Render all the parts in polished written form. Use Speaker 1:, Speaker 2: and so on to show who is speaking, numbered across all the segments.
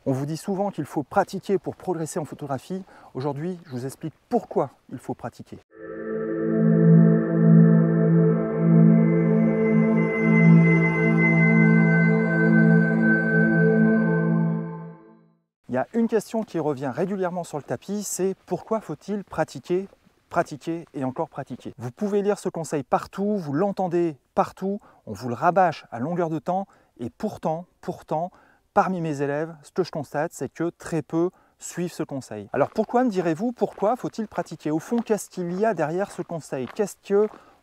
Speaker 1: On vous dit souvent qu'il faut pratiquer pour progresser en photographie. Aujourd'hui, je vous explique pourquoi il faut pratiquer. Il y a une question qui revient régulièrement sur le tapis, c'est pourquoi faut-il pratiquer, pratiquer et encore pratiquer. Vous pouvez lire ce conseil partout, vous l'entendez partout, on vous le rabâche à longueur de temps et pourtant, parmi mes élèves, ce que je constate, c'est que très peu suivent ce conseil. Alors pourquoi, me direz-vous, pourquoi faut-il pratiquer? Au fond, qu'est-ce qu'il y a derrière ce conseil? Qu'est-ce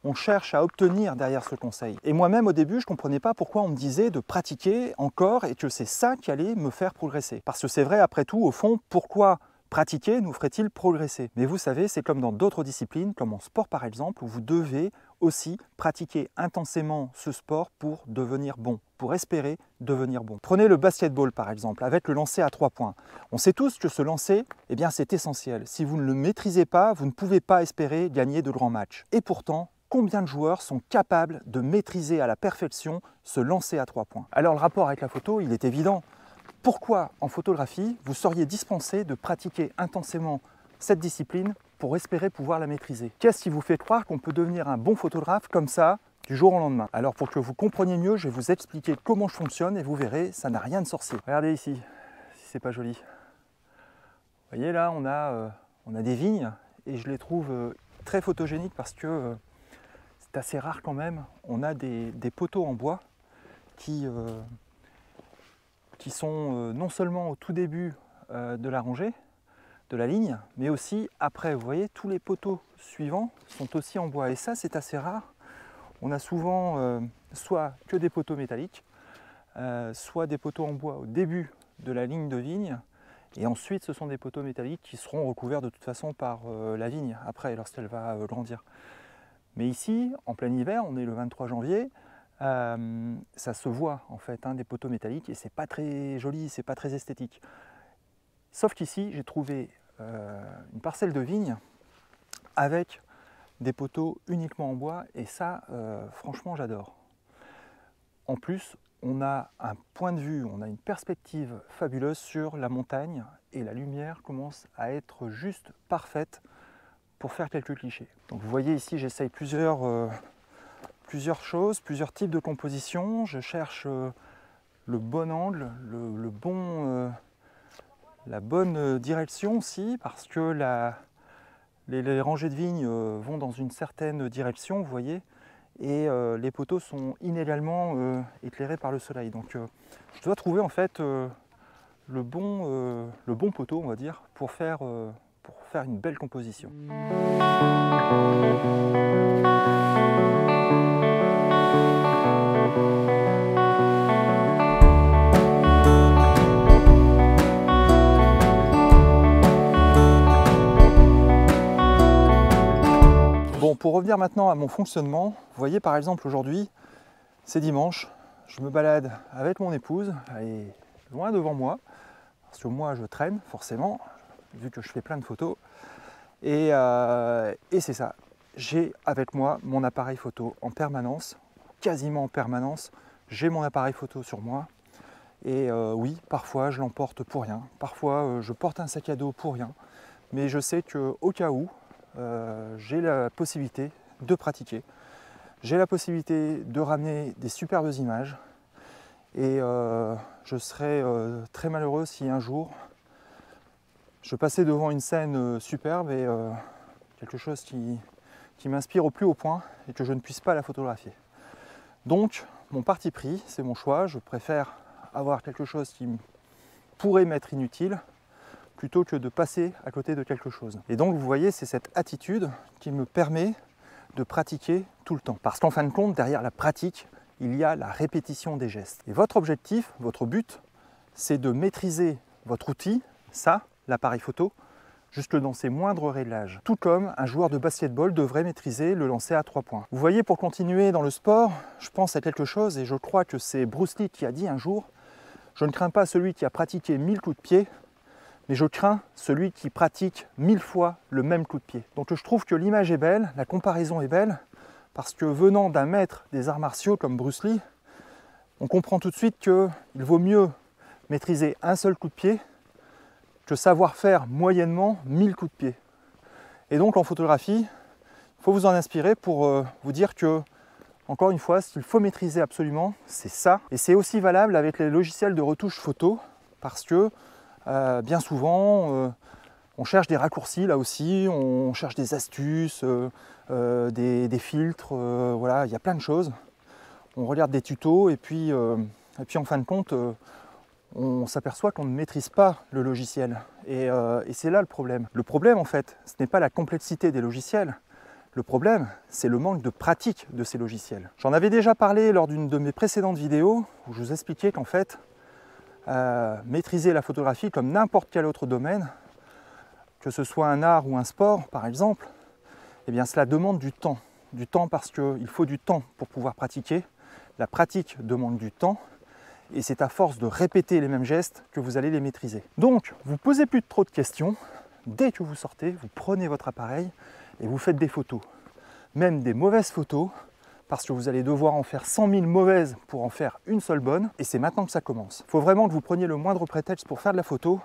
Speaker 1: qu'on cherche à obtenir derrière ce conseil? Et moi-même, au début, je ne comprenais pas pourquoi on me disait de pratiquer encore et que c'est ça qui allait me faire progresser. Parce que c'est vrai, après tout, au fond, pourquoi pratiquer nous ferait-il progresser? Mais vous savez, c'est comme dans d'autres disciplines, comme en sport par exemple, où vous devez aussi pratiquer intensément ce sport pour devenir bon, pour espérer devenir bon. Prenez le basketball par exemple, avec le lancer à 3 points. On sait tous que ce lancer, eh bien, c'est essentiel. Si vous ne le maîtrisez pas, vous ne pouvez pas espérer gagner de grands matchs. Et pourtant, combien de joueurs sont capables de maîtriser à la perfection ce lancer à 3 points? Alors le rapport avec la photo, il est évident. Pourquoi en photographie, vous seriez dispensé de pratiquer intensément cette discipline pour espérer pouvoir la maîtriser? Qu'est-ce qui vous fait croire qu'on peut devenir un bon photographe comme ça du jour au lendemain? Alors pour que vous compreniez mieux, je vais vous expliquer comment je fonctionne et vous verrez, ça n'a rien de sorcier. Regardez ici, si c'est pas joli. Vous voyez là, on a des vignes et je les trouve très photogéniques parce que c'est assez rare quand même. On a des poteaux en bois qui sont non seulement au tout début de la rangée, de la ligne, mais aussi après. Vous voyez, tous les poteaux suivants sont aussi en bois et ça c'est assez rare. On a souvent soit que des poteaux métalliques, soit des poteaux en bois au début de la ligne de vigne et ensuite ce sont des poteaux métalliques qui seront recouverts de toute façon par la vigne après lorsqu'elle va grandir. Mais ici, en plein hiver, on est le 23 janvier, ça se voit en fait, des poteaux métalliques et c'est pas très joli, c'est pas très esthétique. Sauf qu'ici, j'ai trouvé une parcelle de vigne avec des poteaux uniquement en bois et ça, franchement, j'adore. En plus, on a un point de vue, on a une perspective fabuleuse sur la montagne et la lumière commence à être juste parfaite pour faire quelques clichés. Donc vous voyez ici, j'essaye plusieurs choses, plusieurs types de compositions. Je cherche le bon angle, la bonne direction aussi, parce que les rangées de vignes vont dans une certaine direction, vous voyez, et les poteaux sont inégalement éclairés par le soleil. Donc je dois trouver en fait le bon poteau, on va dire, pour faire une belle composition. Bon, pour revenir maintenant à mon fonctionnement, vous voyez par exemple aujourd'hui, c'est dimanche, je me balade avec mon épouse, elle est loin devant moi, parce que moi je traîne forcément, vu que je fais plein de photos, et c'est ça, j'ai avec moi mon appareil photo en permanence, quasiment en permanence, j'ai mon appareil photo sur moi, et oui, parfois je l'emporte pour rien, parfois je porte un sac à dos pour rien, mais je sais qu'au cas où, j'ai la possibilité de pratiquer, j'ai la possibilité de ramener des superbes images et je serais très malheureux si un jour je passais devant une scène superbe et quelque chose qui m'inspire au plus haut point et que je ne puisse pas la photographier. Donc mon parti pris, c'est mon choix, je préfère avoir quelque chose qui pourrait m'être inutile plutôt que de passer à côté de quelque chose. Et donc vous voyez, c'est cette attitude qui me permet de pratiquer tout le temps. Parce qu'en fin de compte, derrière la pratique, il y a la répétition des gestes. Et votre objectif, votre but, c'est de maîtriser votre outil, ça, l'appareil photo, jusque dans ses moindres réglages. Tout comme un joueur de basketball devrait maîtriser le lancer à 3 points. Vous voyez, pour continuer dans le sport, je pense à quelque chose et je crois que c'est Bruce Lee qui a dit un jour « Je ne crains pas celui qui a pratiqué 1000 coups de pied, mais je crains celui qui pratique 1000 fois le même coup de pied. » Donc je trouve que l'image est belle, la comparaison est belle, parce que venant d'un maître des arts martiaux comme Bruce Lee, on comprend tout de suite qu'il vaut mieux maîtriser un seul coup de pied que savoir faire moyennement 1000 coups de pied. Et donc en photographie, il faut vous en inspirer pour vous dire que, encore une fois, ce qu'il faut maîtriser absolument, c'est ça. Et c'est aussi valable avec les logiciels de retouche photo, parce que bien souvent, on cherche des raccourcis là aussi, on cherche des astuces, des filtres, voilà, il y a plein de choses. On regarde des tutos et puis en fin de compte, on s'aperçoit qu'on ne maîtrise pas le logiciel. Et c'est là le problème. Le problème, en fait, ce n'est pas la complexité des logiciels. Le problème, c'est le manque de pratique de ces logiciels. J'en avais déjà parlé lors d'une de mes précédentes vidéos où je vous expliquais qu'en fait, maîtriser la photographie comme n'importe quel autre domaine, que ce soit un art ou un sport par exemple, eh bien cela demande du temps. Du temps parce qu'il faut du temps pour pouvoir pratiquer. La pratique demande du temps et c'est à force de répéter les mêmes gestes que vous allez les maîtriser. Donc, vous ne posez plus trop de questions. Dès que vous sortez, vous prenez votre appareil et vous faites des photos. Même des mauvaises photos, parce que vous allez devoir en faire 100 000 mauvaises pour en faire une seule bonne. Et c'est maintenant que ça commence. Il faut vraiment que vous preniez le moindre prétexte pour faire de la photo,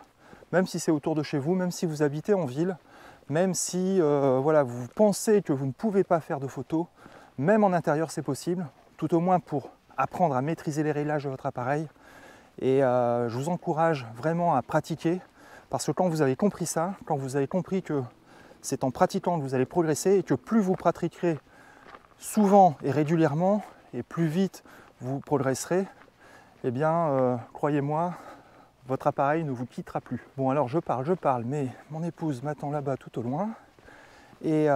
Speaker 1: même si c'est autour de chez vous, même si vous habitez en ville, même si voilà, vous pensez que vous ne pouvez pas faire de photos, même en intérieur c'est possible, tout au moins pour apprendre à maîtriser les réglages de votre appareil. Et je vous encourage vraiment à pratiquer, parce que quand vous avez compris ça, quand vous avez compris que c'est en pratiquant que vous allez progresser et que plus vous pratiquerez souvent et régulièrement et plus vite vous progresserez, eh bien croyez-moi, votre appareil ne vous quittera plus. Bon alors je parle, mais mon épouse m'attend là-bas tout au loin et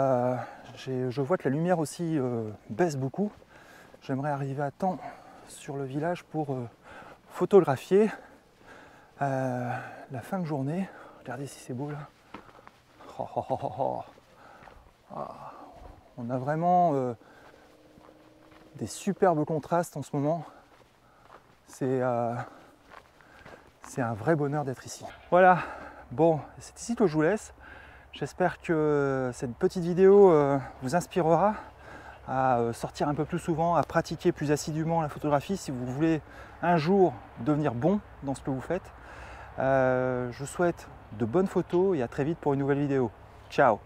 Speaker 1: je vois que la lumière aussi baisse beaucoup. J'aimerais arriver à temps sur le village pour photographier la fin de journée. Regardez si c'est beau là. Oh, oh, oh, oh. Ah. On a vraiment des superbes contrastes en ce moment. C'est un vrai bonheur d'être ici. Voilà, bon, c'est ici que je vous laisse. J'espère que cette petite vidéo vous inspirera à sortir un peu plus souvent, à pratiquer plus assidûment la photographie si vous voulez un jour devenir bon dans ce que vous faites. Je vous souhaite de bonnes photos et à très vite pour une nouvelle vidéo. Ciao!